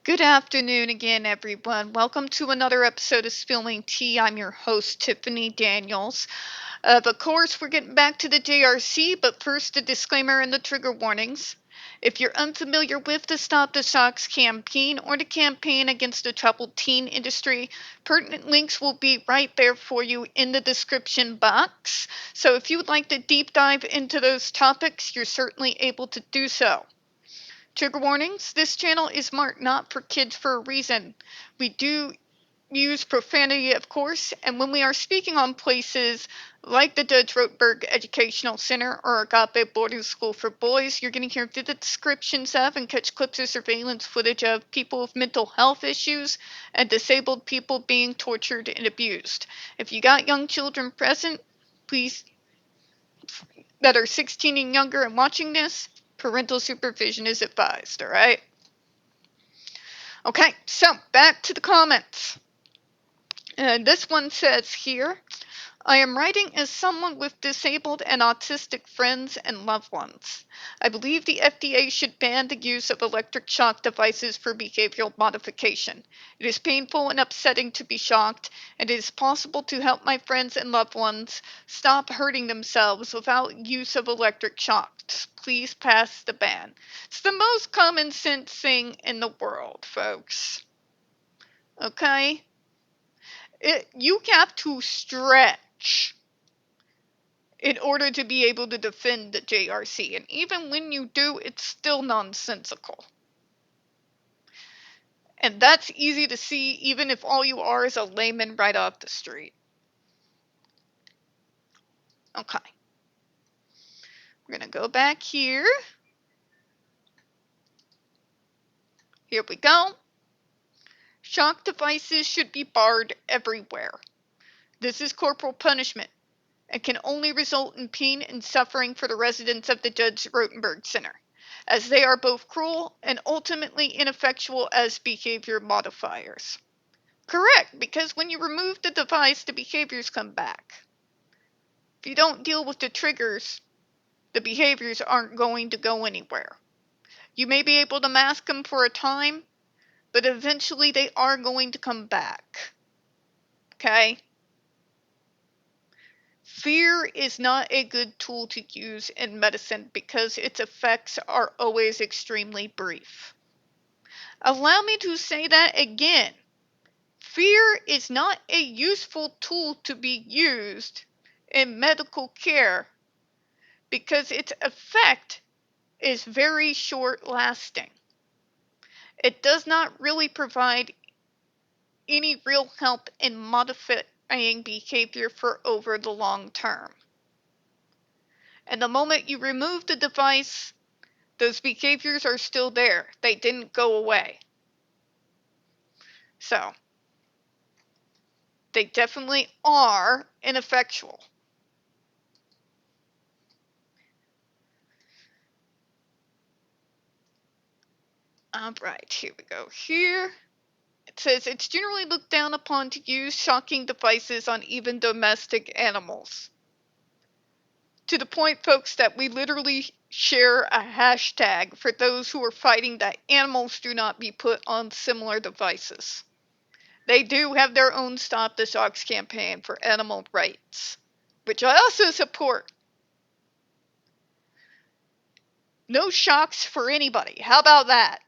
Good afternoon again, everyone. Welcome to another episode of Spilling Tea. I'm your host, Tiffany Daniels. Of course, we're getting back to the JRC, but first, a disclaimer and the trigger warnings. If you're unfamiliar with the Stop the Shocks campaign or the campaign against the troubled teen industry, pertinent links will be right there for you in the description box. So if you would like to deep dive into those topics, you're certainly able to do so. Trigger warnings, this channel is marked not for kids for a reason. We do use profanity, of course, and when we are speaking on places like the Judge Rotenberg Educational Center or Agape Boarding School for Boys, you're going to hear vivid descriptions of and catch clips of surveillance footage of people with mental health issues and disabled people being tortured and abused. If you got young children present, please, that are 16 and younger and watching this, parental supervision is advised, all right? Okay, so back to the comments. This one says here, I am writing as someone with disabled and autistic friends and loved ones. I believe the FDA should ban the use of electric shock devices for behavioral modification. It is painful and upsetting to be shocked, and it is possible to help my friends and loved ones stop hurting themselves without use of electric shocks. Please pass the ban. It's the most common sense thing in the world, folks. Okay? You have to stretch in order to be able to defend the JRC. And even when you do, it's still nonsensical. And that's easy to see even if all you are is a layman right off the street. Okay. We're going to go back here. Here we go. Shock devices should be barred everywhere. This is corporal punishment and can only result in pain and suffering for the residents of the Judge Rotenberg Center, as they are both cruel and ultimately ineffectual as behavior modifiers. Correct, because when you remove the device, the behaviors come back. If you don't deal with the triggers, the behaviors aren't going to go anywhere. You may be able to mask them for a time, but eventually they are going to come back. Okay? Fear is not a good tool to use in medicine because its effects are always extremely brief. Allow me to say that again. Fear is not a useful tool to be used in medical care because its effect is very short lasting. It does not really provide any real help in modifying behavior for over the long term. And the moment you remove the device, those behaviors are still there. They didn't go away. So, they definitely are ineffectual. Alright, here we go. Here it says it's generally looked down upon to use shocking devices on even domestic animals. To the point, folks, that we literally share a hashtag for those who are fighting that animals do not be put on similar devices. They do have their own Stop the Shocks campaign for animal rights, which I also support. No shocks for anybody. How about that?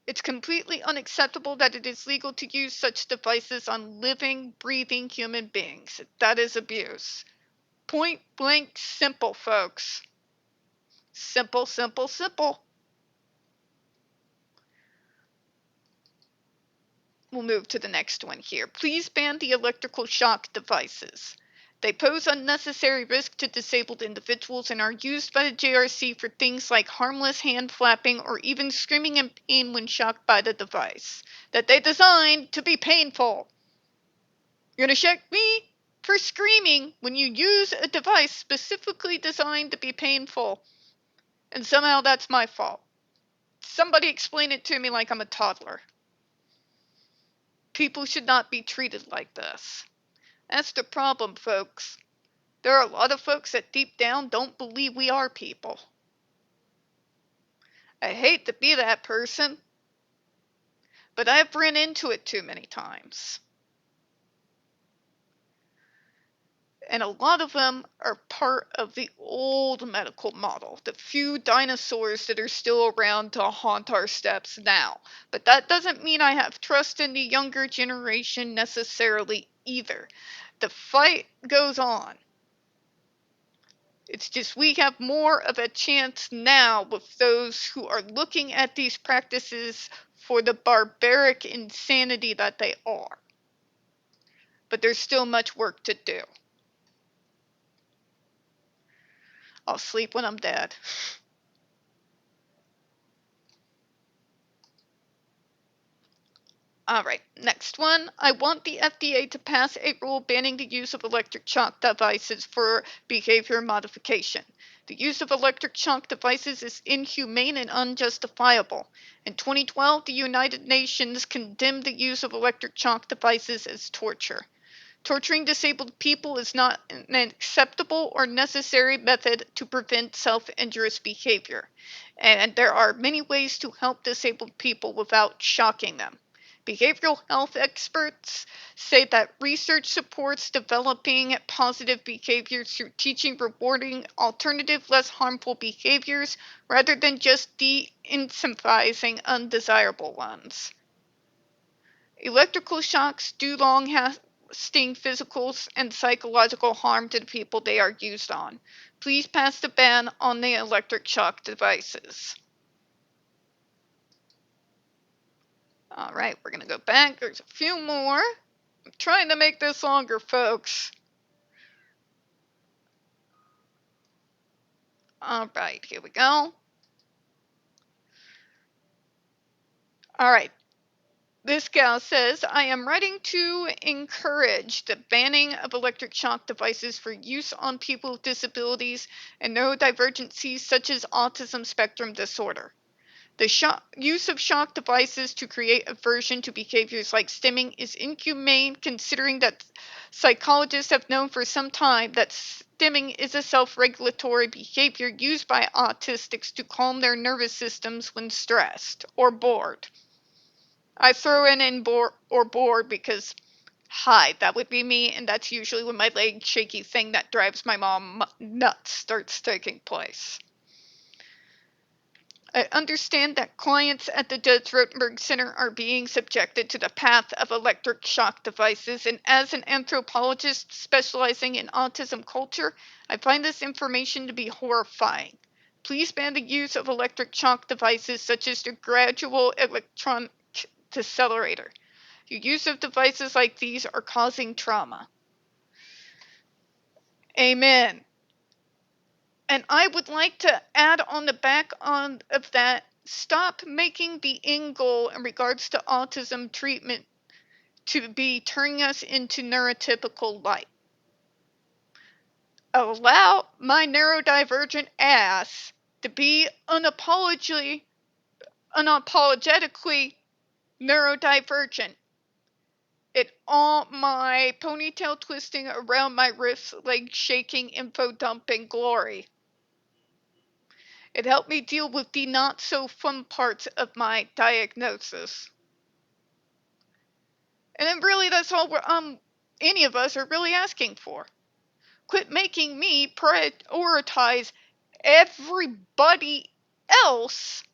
It's completely unacceptable that it is legal to use such devices on living, breathing human beings. That is abuse. Point blank simple, folks. Simple, simple, simple. We'll move to the next one here. Please ban the electrical shock devices. They pose unnecessary risk to disabled individuals and are used by the JRC for things like harmless hand flapping or even screaming in pain when shocked by the device that they designed to be painful. You're going to check me for screaming when you use a device specifically designed to be painful, and somehow that's my fault. Somebody explain it to me like I'm a toddler. People should not be treated like this. That's the problem, folks. There are a lot of folks that deep down don't believe we are people. I hate to be that person, but I've run into it too many times. And a lot of them are part of the old medical model, the few dinosaurs that are still around to haunt our steps now. But that doesn't mean I have trust in the younger generation necessarily either. The fight goes on. It's just we have more of a chance now with those who are looking at these practices for the barbaric insanity that they are. But there's still much work to do. I'll sleep when I'm dead. All right, next one. I want the FDA to pass a rule banning the use of electric shock devices for behavior modification. The use of electric shock devices is inhumane and unjustifiable. In 2012, the United Nations condemned the use of electric shock devices as torture. Torturing disabled people is not an acceptable or necessary method to prevent self-injurious behavior, and there are many ways to help disabled people without shocking them. Behavioral health experts say that research supports developing positive behaviors through teaching rewarding, alternative, less harmful behaviors rather than just de-incentivizing undesirable ones. Electrical shocks do long-lasting physical and psychological harm to the people they are used on. Please pass the ban on the electric shock devices. All right, we're going to go back. There's a few more. I'm trying to make this longer, folks. All right, here we go. All right. This gal says, I am writing to encourage the banning of electric shock devices for use on people with disabilities and neurodivergencies such as autism spectrum disorder. The use of shock devices to create aversion to behaviors like stimming is inhumane, considering that psychologists have known for some time that stimming is a self-regulatory behavior used by autistics to calm their nervous systems when stressed or bored. I throw in bored because, hi, that would be me, and that's usually when my leg shaky thing that drives my mom nuts starts taking place. I understand that clients at the Judge Rotenberg Center are being subjected to the path of electric shock devices, and as an anthropologist specializing in autism culture, I find this information to be horrifying. Please ban the use of electric shock devices such as the gradual electronic decelerator. The use of devices like these are causing trauma. Amen. And I would like to add on the back on of that, stop making the end goal in regards to autism treatment to be turning us into neurotypical light. Allow my neurodivergent ass to be unapologetically neurodivergent. It all my ponytail twisting around my wrists, leg shaking, info dumping glory. It helped me deal with the not so fun parts of my diagnosis. And then really that's all any of us are really asking for. Quit making me prioritize everybody else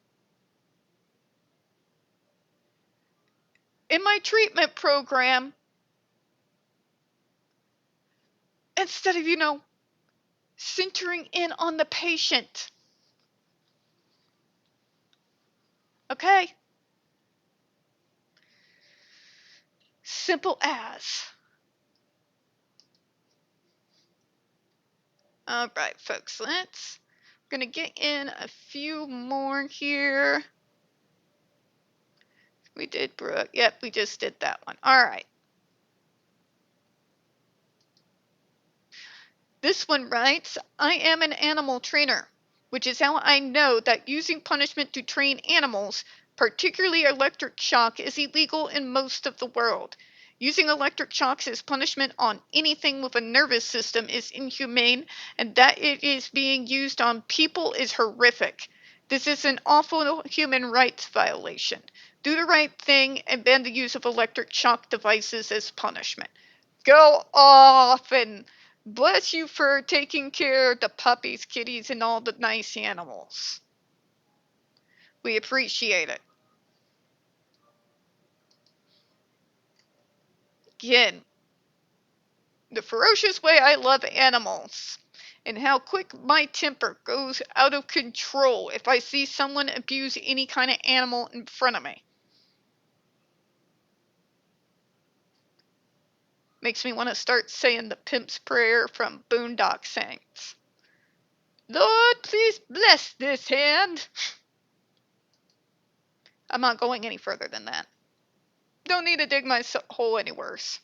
in my treatment program instead of, centering in on the patient. Okay? Simple as. All right, folks, we're going to get in a few more here. We did Brooke. Yep, we just did that one. All right. This one writes, I am an animal trainer, which is how I know that using punishment to train animals, particularly electric shock, is illegal in most of the world. Using electric shocks as punishment on anything with a nervous system is inhumane, and that it is being used on people is horrific. This is an awful human rights violation. Do the right thing and ban the use of electric shock devices as punishment. Go off and bless you for taking care of the puppies, kitties, and all the nice animals. We appreciate it. Again, the ferocious way I love animals, and how quick my temper goes out of control if I see someone abuse any kind of animal in front of me. Makes me want to start saying the pimp's prayer from Boondock Saints. Lord, please bless this hand. I'm not going any further than that. Don't need to dig my hole any worse.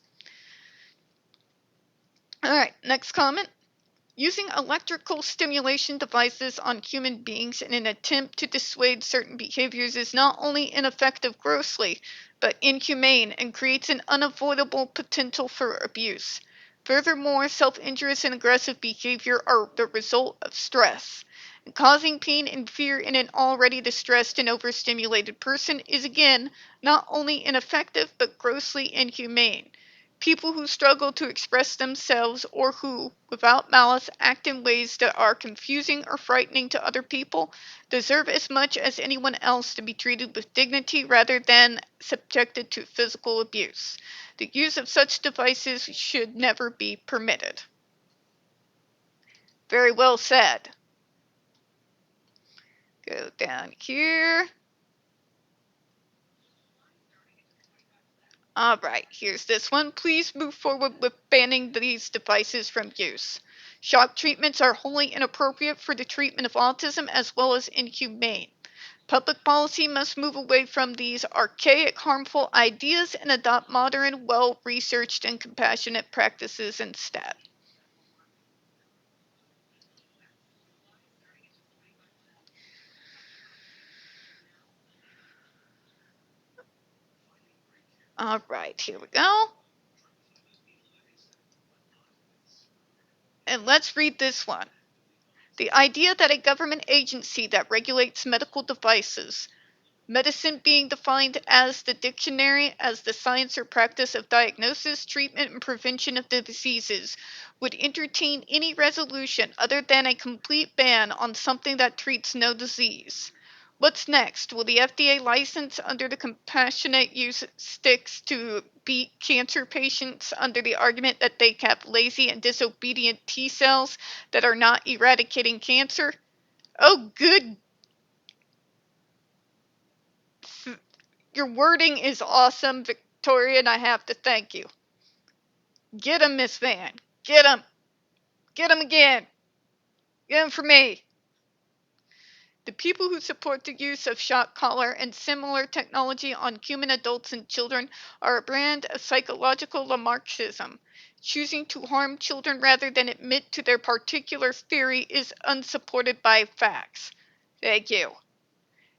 Alright, next comment. Using electrical stimulation devices on human beings in an attempt to dissuade certain behaviors is not only ineffective grossly, but inhumane and creates an unavoidable potential for abuse. Furthermore, self-injurious and aggressive behavior are the result of stress. And causing pain and fear in an already distressed and overstimulated person is again not only ineffective but grossly inhumane. People who struggle to express themselves or who, without malice, act in ways that are confusing or frightening to other people deserve as much as anyone else to be treated with dignity rather than subjected to physical abuse. The use of such devices should never be permitted. Very well said. Go down here. Alright, here's this one. Please move forward with banning these devices from use. Shock treatments are wholly inappropriate for the treatment of autism as well as inhumane. Public policy must move away from these archaic, harmful ideas and adopt modern, well-researched, and compassionate practices instead. Alright, here we go. And let's read this one. The idea that a government agency that regulates medical devices, medicine being defined as the dictionary as the science or practice of diagnosis, treatment, and prevention of the diseases, would entertain any resolution other than a complete ban on something that treats no disease. What's next? Will the FDA license under the compassionate use sticks to beat cancer patients under the argument that they have lazy and disobedient T cells that are not eradicating cancer? Oh, good. Your wording is awesome, Victoria, and I have to thank you. Get him, Miss Van. Get him. Get him again. Get him for me. The people who support the use of shock collar and similar technology on human adults and children are a brand of psychological Lamarckism. Choosing to harm children rather than admit to their particular theory is unsupported by facts. Thank you.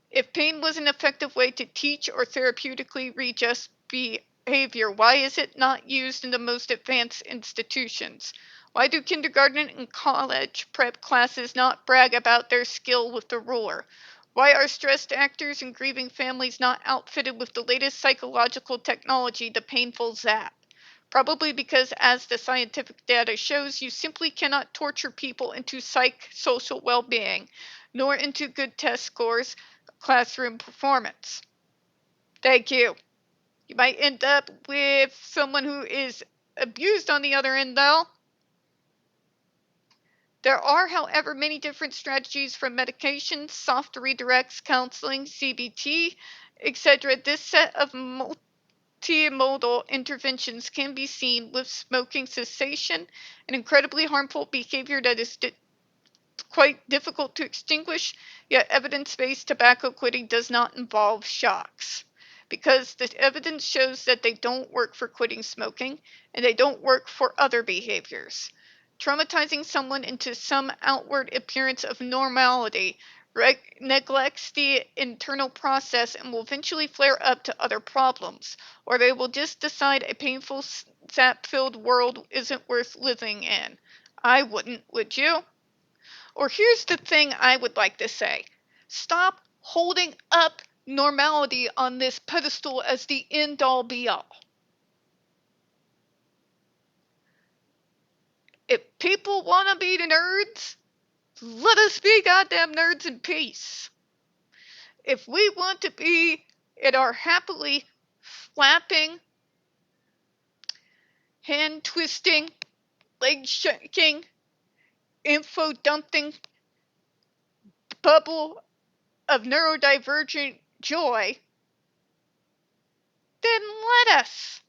If pain was an effective way to teach or therapeutically readjust behavior, why is it not used in the most advanced institutions? Why do kindergarten and college prep classes not brag about their skill with the ruler? Why are stressed actors and grieving families not outfitted with the latest psychological technology, the painful zap? Probably because, as the scientific data shows, you simply cannot torture people into social well-being, nor into good test scores, classroom performance. Thank you. You might end up with someone who is abused on the other end, though. There are, however, many different strategies from medications, soft redirects, counseling, CBT, etc. This set of multimodal interventions can be seen with smoking cessation, an incredibly harmful behavior that is quite difficult to extinguish, yet evidence-based tobacco quitting does not involve shocks. Because the evidence shows that they don't work for quitting smoking, and they don't work for other behaviors. Traumatizing someone into some outward appearance of normality neglects the internal process and will eventually flare up to other problems, or they will just decide a painful, sap-filled world isn't worth living in. I wouldn't, would you? Or here's the thing I would like to say. Stop holding up normality on this pedestal as the end-all be-all. If people want to be nerds, let us be goddamn nerds in peace. If we want to be in our happily flapping, hand twisting, leg shaking, info dumping bubble of neurodivergent joy, then let us.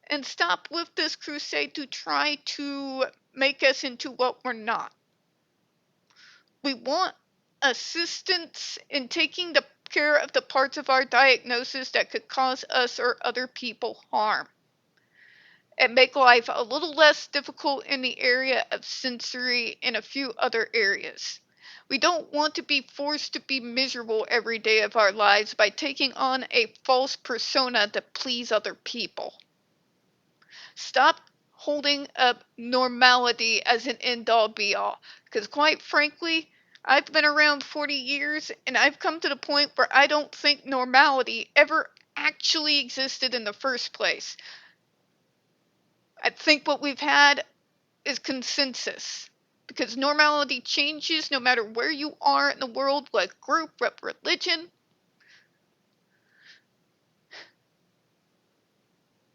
And stop with this crusade to try to make us into what we're not. We want assistance in taking care of the parts of our diagnosis that could cause us or other people harm, and make life a little less difficult in the area of sensory and a few other areas. We don't want to be forced to be miserable every day of our lives by taking on a false persona to please other people. Stop holding up normality as an end-all be-all, because quite frankly, I've been around 40 years and I've come to the point where I don't think normality ever actually existed in the first place. I think what we've had is consensus, because normality changes no matter where you are in the world, what group, what religion.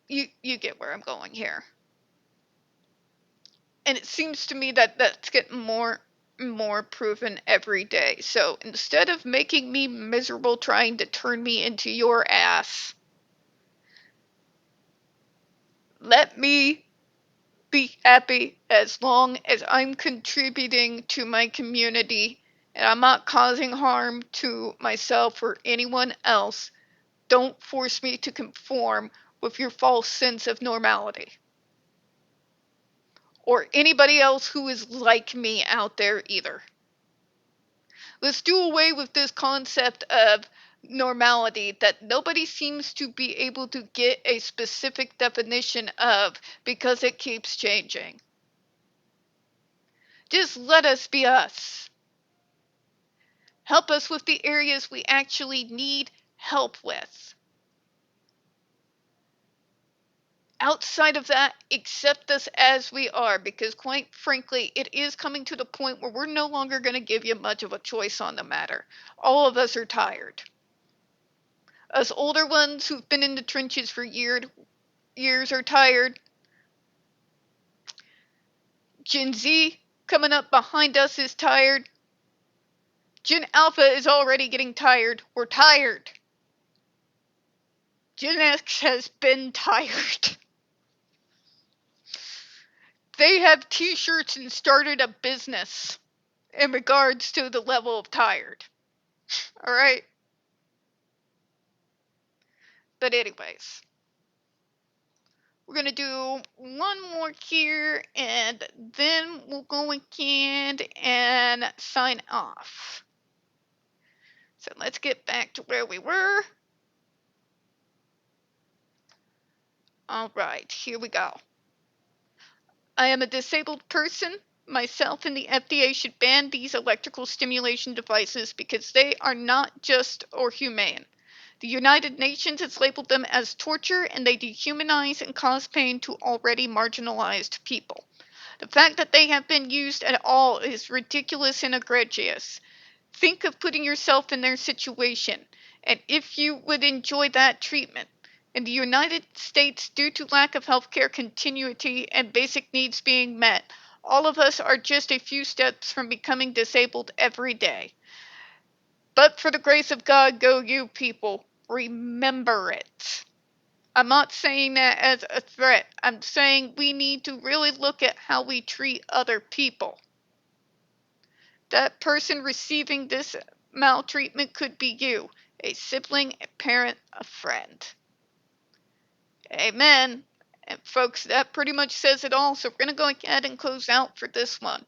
You get where I'm going here. And it seems to me that that's getting more and more proven every day. So instead of making me miserable trying to turn me into your ass, let me be happy as long as I'm contributing to my community and I'm not causing harm to myself or anyone else. Don't force me to conform with your false sense of normality. Or anybody else who is like me out there either. Let's do away with this concept of normality that nobody seems to be able to get a specific definition of because it keeps changing. Just let us be us. Help us with the areas we actually need help with. Outside of that, accept us as we are, because quite frankly, it is coming to the point where we're no longer going to give you much of a choice on the matter. All of us are tired. Us older ones who've been in the trenches for years are tired. Gen Z coming up behind us is tired. Gen Alpha is already getting tired. We're tired. Gen X has been tired. They have t-shirts and started a business in regards to the level of tired. Alright? But anyways, we're going to do one more here and then we'll go ahead and sign off. So let's get back to where we were. Alright, here we go. I am a disabled person. Myself and the FDA should ban these electrical stimulation devices because they are not just or humane. The United Nations has labeled them as torture, and they dehumanize and cause pain to already marginalized people. The fact that they have been used at all is ridiculous and egregious. Think of putting yourself in their situation, and if you would enjoy that treatment. In the United States, due to lack of healthcare continuity and basic needs being met, all of us are just a few steps from becoming disabled every day. But for the grace of God, go you people. Remember it. I'm not saying that as a threat. I'm saying we need to really look at how we treat other people. That person receiving this maltreatment could be you, a sibling, a parent, a friend. Amen. And folks, that pretty much says it all. So we're going to go ahead and close out for this one.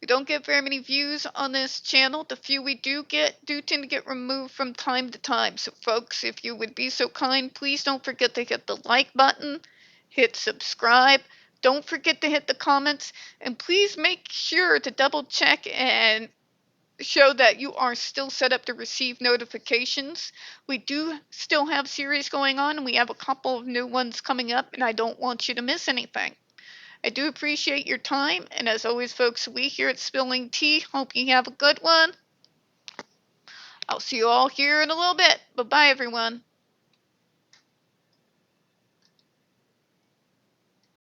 We don't get very many views on this channel. The few we do get do tend to get removed from time to time. So folks, if you would be so kind, please don't forget to hit the like button, hit subscribe. Don't forget to hit the comments, and please make sure to double check and show that you are still set up to receive notifications. We do still have series going on, and we have a couple of new ones coming up, and I don't want you to miss anything. I do appreciate your time, and as always, folks, we here at Spilling Tea hope you have a good one. I'll see you all here in a little bit. Bye-bye, everyone.